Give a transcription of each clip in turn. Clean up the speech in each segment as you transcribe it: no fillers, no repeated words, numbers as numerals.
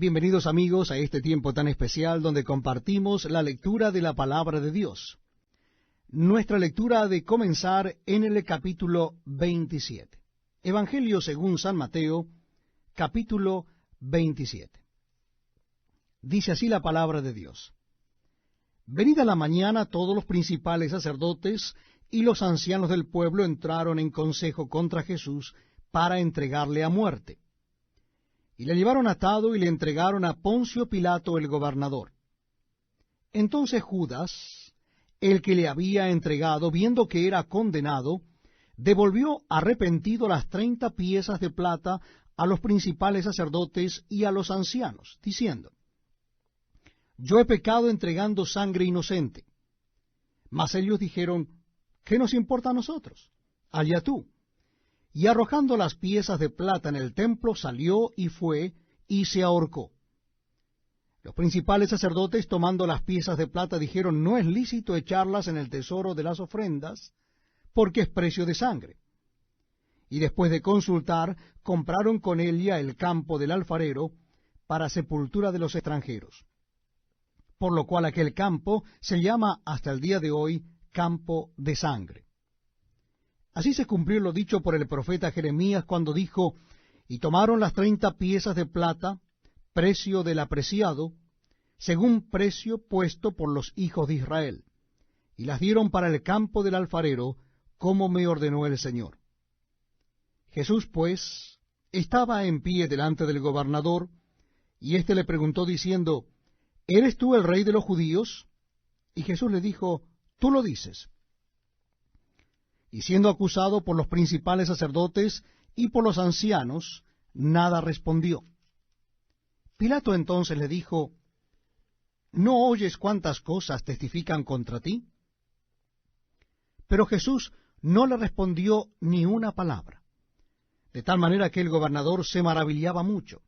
Bienvenidos amigos a este tiempo tan especial donde compartimos la lectura de la palabra de Dios. Nuestra lectura ha de comenzar en el capítulo 27. Evangelio según San Mateo, capítulo 27. Dice así la palabra de Dios. Venida la mañana, todos los principales sacerdotes y los ancianos del pueblo entraron en consejo contra Jesús para entregarle a muerte. Y le llevaron atado y le entregaron a Poncio Pilato el gobernador. Entonces Judas, el que le había entregado, viendo que era condenado, devolvió arrepentido las 30 piezas de plata a los principales sacerdotes y a los ancianos, diciendo: Yo he pecado entregando sangre inocente. Mas ellos dijeron: ¿Qué nos importa a nosotros? Allá tú. Y arrojando las piezas de plata en el templo, salió y fue, y se ahorcó. Los principales sacerdotes, tomando las piezas de plata, dijeron: No es lícito echarlas en el tesoro de las ofrendas, porque es precio de sangre. Y después de consultar, compraron con ella el campo del alfarero para sepultura de los extranjeros. Por lo cual aquel campo se llama hasta el día de hoy campo de sangre. Así se cumplió lo dicho por el profeta Jeremías cuando dijo: Y tomaron las 30 piezas de plata, precio del apreciado, según precio puesto por los hijos de Israel, y las dieron para el campo del alfarero, como me ordenó el Señor. Jesús, pues, estaba en pie delante del gobernador, y éste le preguntó diciendo: ¿Eres tú el rey de los judíos? Y Jesús le dijo: Tú lo dices. Y siendo acusado por los principales sacerdotes y por los ancianos, nada respondió. Pilato entonces le dijo: ¿No oyes cuántas cosas testifican contra ti? Pero Jesús no le respondió ni una palabra, de tal manera que el gobernador se maravillaba mucho.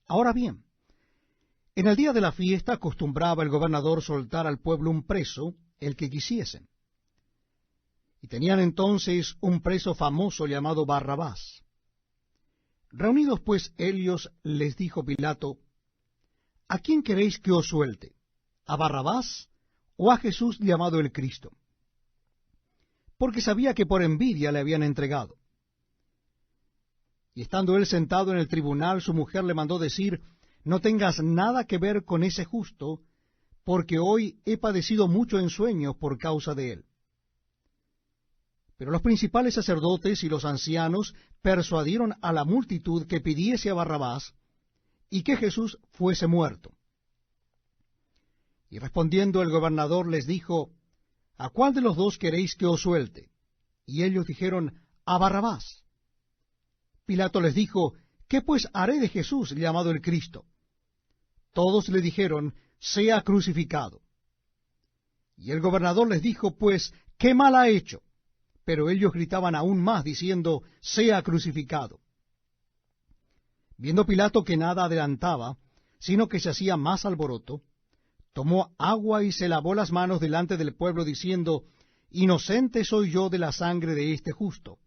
Ahora bien, en el día de la fiesta acostumbraba el gobernador soltar al pueblo un preso, el que quisiesen. Y tenían entonces un preso famoso llamado Barrabás. Reunidos pues ellos, les dijo Pilato: ¿A quién queréis que os suelte? ¿A Barrabás o a Jesús llamado el Cristo? Porque sabía que por envidia le habían entregado. Y estando él sentado en el tribunal, su mujer le mandó decir: No tengas nada que ver con ese justo, porque hoy he padecido mucho en sueños por causa de él. Pero los principales sacerdotes y los ancianos persuadieron a la multitud que pidiese a Barrabás y que Jesús fuese muerto. Y respondiendo el gobernador les dijo: ¿A cuál de los dos queréis que os suelte? Y ellos dijeron: A Barrabás. Pilato les dijo: ¿Qué pues haré de Jesús llamado el Cristo? Todos le dijeron: Sea crucificado. Y el gobernador les dijo: Pues, ¿qué mal ha hecho? Pero ellos gritaban aún más, diciendo: Sea crucificado. Viendo Pilato que nada adelantaba, sino que se hacía más alboroto, tomó agua y se lavó las manos delante del pueblo, diciendo: Inocente soy yo de la sangre de este justo,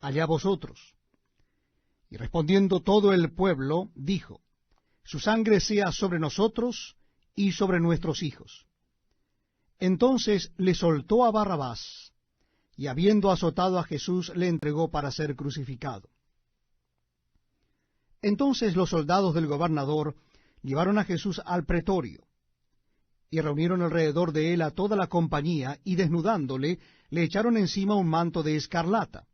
allá vosotros. Y respondiendo todo el pueblo, dijo: Su sangre sea sobre nosotros y sobre nuestros hijos. Entonces le soltó a Barrabás, y habiendo azotado a Jesús, le entregó para ser crucificado. Entonces los soldados del gobernador llevaron a Jesús al pretorio, y reunieron alrededor de él a toda la compañía, y desnudándole, le echaron encima un manto de escarlata,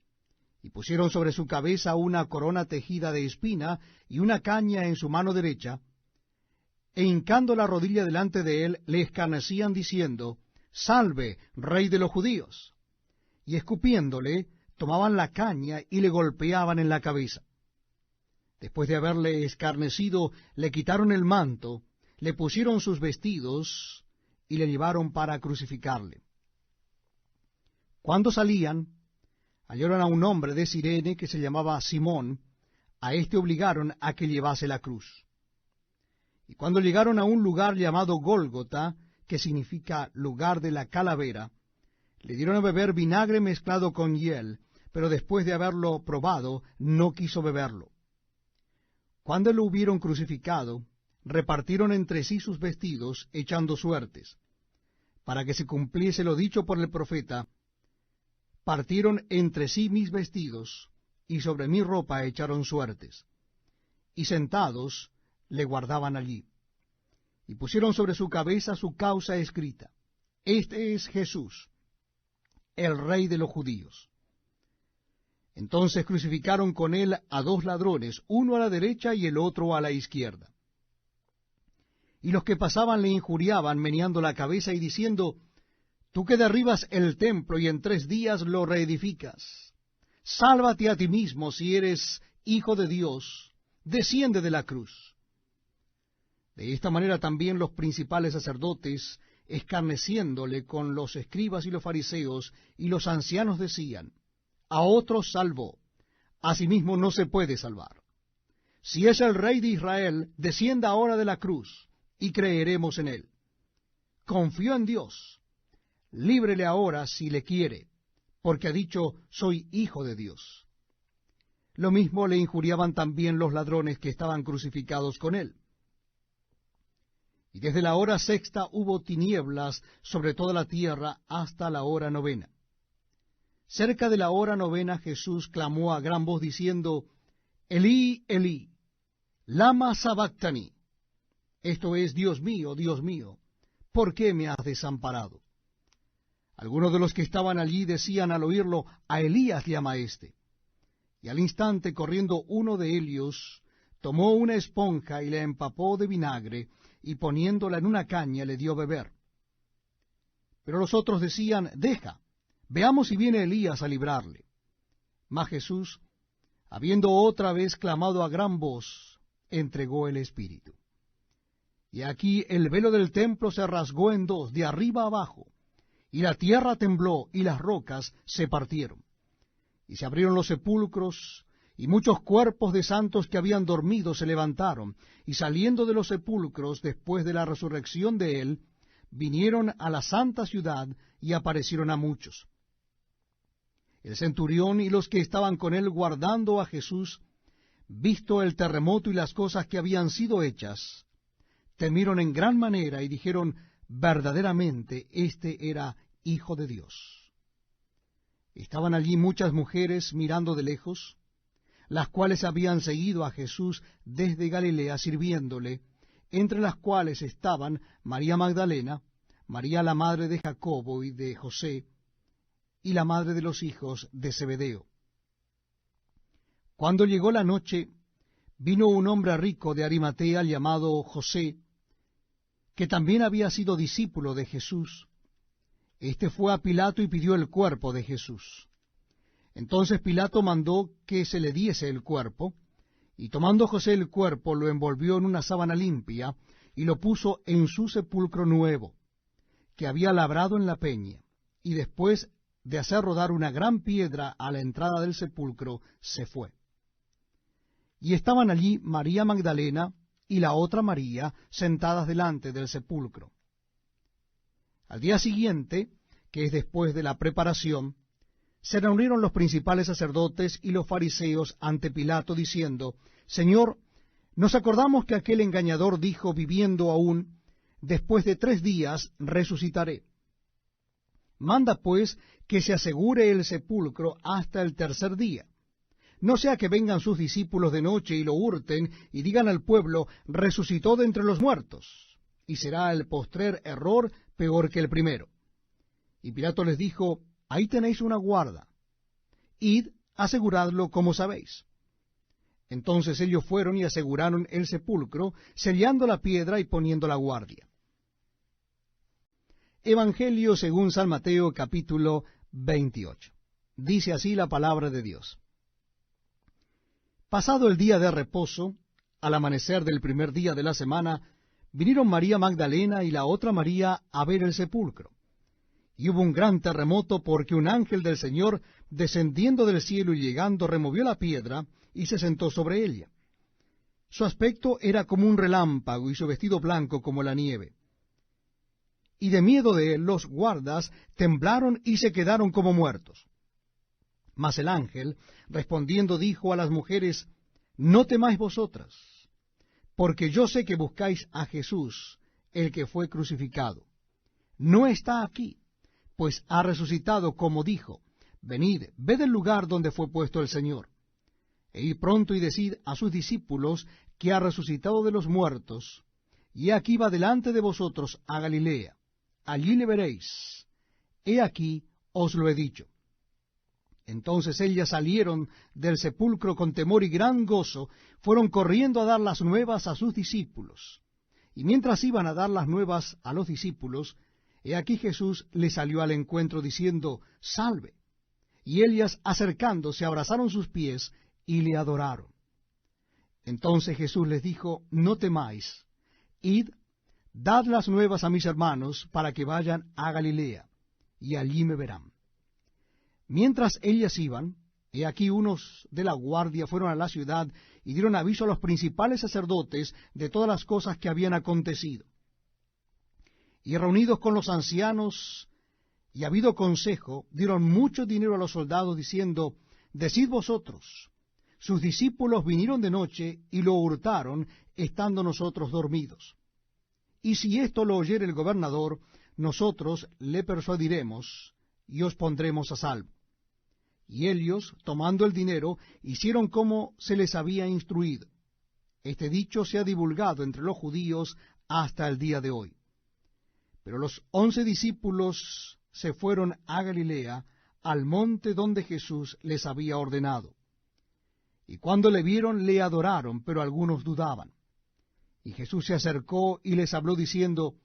y pusieron sobre su cabeza una corona tejida de espina, y una caña en su mano derecha, e hincando la rodilla delante de él, le escarnecían diciendo: Salve, rey de los judíos. Y escupiéndole, tomaban la caña y le golpeaban en la cabeza. Después de haberle escarnecido, le quitaron el manto, le pusieron sus vestidos y le llevaron para crucificarle. Cuando salían, hallaron a un hombre de Cirene que se llamaba Simón. A éste obligaron a que llevase la cruz. Y cuando llegaron a un lugar llamado Gólgota, que significa lugar de la calavera, le dieron a beber vinagre mezclado con hiel, pero después de haberlo probado, no quiso beberlo. Cuando lo hubieron crucificado, repartieron entre sí sus vestidos, echando suertes. Para que se cumpliese lo dicho por el profeta, partieron entre sí mis vestidos, y sobre mi ropa echaron suertes. Y sentados le guardaban allí. Y pusieron sobre su cabeza su causa escrita: Este es Jesús, el Rey de los judíos. Entonces crucificaron con él a dos ladrones, uno a la derecha y el otro a la izquierda. Y los que pasaban le injuriaban, meneando la cabeza y diciendo: Tú que derribas el templo y en 3 días lo reedificas, sálvate a ti mismo si eres hijo de Dios, desciende de la cruz. De esta manera también los principales sacerdotes, escarneciéndole con los escribas y los fariseos y los ancianos, decían: A otros salvó, a sí mismo no se puede salvar. Si es el Rey de Israel, descienda ahora de la cruz, y creeremos en él. Confió en Dios, líbrele ahora si le quiere, porque ha dicho: soy hijo de Dios. Lo mismo le injuriaban también los ladrones que estaban crucificados con él. Y desde la hora 6ª hubo tinieblas sobre toda la tierra hasta la hora 9ª. Cerca de la hora 9ª Jesús clamó a gran voz diciendo: Elí, Elí, lama sabactani. Esto es: Dios mío, ¿por qué me has desamparado? Algunos de los que estaban allí decían al oírlo: A Elías llama éste. Y al instante, corriendo uno de ellos, tomó una esponja y la empapó de vinagre, y poniéndola en una caña le dio a beber. Pero los otros decían: Deja, veamos si viene Elías a librarle. Mas Jesús, habiendo otra vez clamado a gran voz, entregó el Espíritu. Y aquí el velo del templo se rasgó en dos, de arriba abajo, y la tierra tembló, y las rocas se partieron. Y se abrieron los sepulcros, y muchos cuerpos de santos que habían dormido se levantaron, y saliendo de los sepulcros después de la resurrección de él, vinieron a la santa ciudad y aparecieron a muchos. El centurión y los que estaban con él guardando a Jesús, visto el terremoto y las cosas que habían sido hechas, temieron en gran manera y dijeron: verdaderamente este era Hijo de Dios. Estaban allí muchas mujeres mirando de lejos, las cuales habían seguido a Jesús desde Galilea sirviéndole, entre las cuales estaban María Magdalena, María la madre de Jacobo y de José, y la madre de los hijos de Zebedeo. Cuando llegó la noche, vino un hombre rico de Arimatea llamado José, que también había sido discípulo de Jesús. Este fue a Pilato y pidió el cuerpo de Jesús. Entonces Pilato mandó que se le diese el cuerpo, y tomando José el cuerpo, lo envolvió en una sábana limpia, y lo puso en su sepulcro nuevo, que había labrado en la peña, y después de hacer rodar una gran piedra a la entrada del sepulcro, se fue. Y estaban allí María Magdalena y la otra María sentadas delante del sepulcro. Al día siguiente, que es después de la preparación, se reunieron los principales sacerdotes y los fariseos ante Pilato, diciendo: Señor, nos acordamos que aquel engañador dijo, viviendo aún: después de 3 días resucitaré. Manda pues que se asegure el sepulcro hasta el 3er día, no sea que vengan sus discípulos de noche y lo hurten y digan al pueblo: resucitó de entre los muertos, y será el postrer error peor que el primero. Y Pilato les dijo: ahí tenéis una guarda, id, aseguradlo como sabéis. Entonces ellos fueron y aseguraron el sepulcro, sellando la piedra y poniendo la guardia. Evangelio según San Mateo, capítulo 28. Dice así la palabra de Dios. Pasado el día de reposo, al amanecer del primer día de la semana, vinieron María Magdalena y la otra María a ver el sepulcro. Y hubo un gran terremoto, porque un ángel del Señor, descendiendo del cielo y llegando, removió la piedra y se sentó sobre ella. Su aspecto era como un relámpago y su vestido blanco como la nieve. Y de miedo de él los guardas temblaron y se quedaron como muertos. Mas el ángel, respondiendo, dijo a las mujeres: no temáis vosotras, porque yo sé que buscáis a Jesús, el que fue crucificado. No está aquí, pues ha resucitado como dijo. Venid, ved el lugar donde fue puesto el Señor. E id pronto y decid a sus discípulos que ha resucitado de los muertos, y aquí va delante de vosotros a Galilea. Allí le veréis. He aquí os lo he dicho. Entonces ellas salieron del sepulcro con temor y gran gozo, fueron corriendo a dar las nuevas a sus discípulos. Y mientras iban a dar las nuevas a los discípulos, he aquí Jesús les salió al encuentro diciendo, Salve. Y ellas acercándose abrazaron sus pies y le adoraron. Entonces Jesús les dijo, No temáis, id, dad las nuevas a mis hermanos para que vayan a Galilea, y allí me verán. Mientras ellas iban, he aquí unos de la guardia fueron a la ciudad y dieron aviso a los principales sacerdotes de todas las cosas que habían acontecido. Y reunidos con los ancianos y habido consejo, dieron mucho dinero a los soldados, diciendo, Decid vosotros, sus discípulos vinieron de noche y lo hurtaron, estando nosotros dormidos. Y si esto lo oyere el gobernador, nosotros le persuadiremos y os pondremos a salvo. Y ellos, tomando el dinero, hicieron como se les había instruido. Este dicho se ha divulgado entre los judíos hasta el día de hoy. Pero los 11 discípulos se fueron a Galilea, al monte donde Jesús les había ordenado. Y cuando le vieron, le adoraron, pero algunos dudaban. Y Jesús se acercó y les habló diciendo,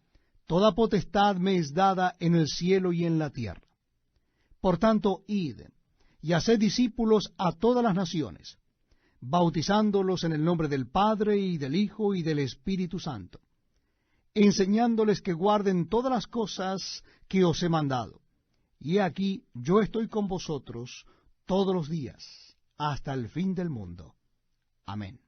Toda potestad me es dada en el cielo y en la tierra. Por tanto, id, y haced discípulos a todas las naciones, bautizándolos en el nombre del Padre, y del Hijo, y del Espíritu Santo, enseñándoles que guarden todas las cosas que os he mandado. Y he aquí, yo estoy con vosotros todos los días, hasta el fin del mundo. Amén.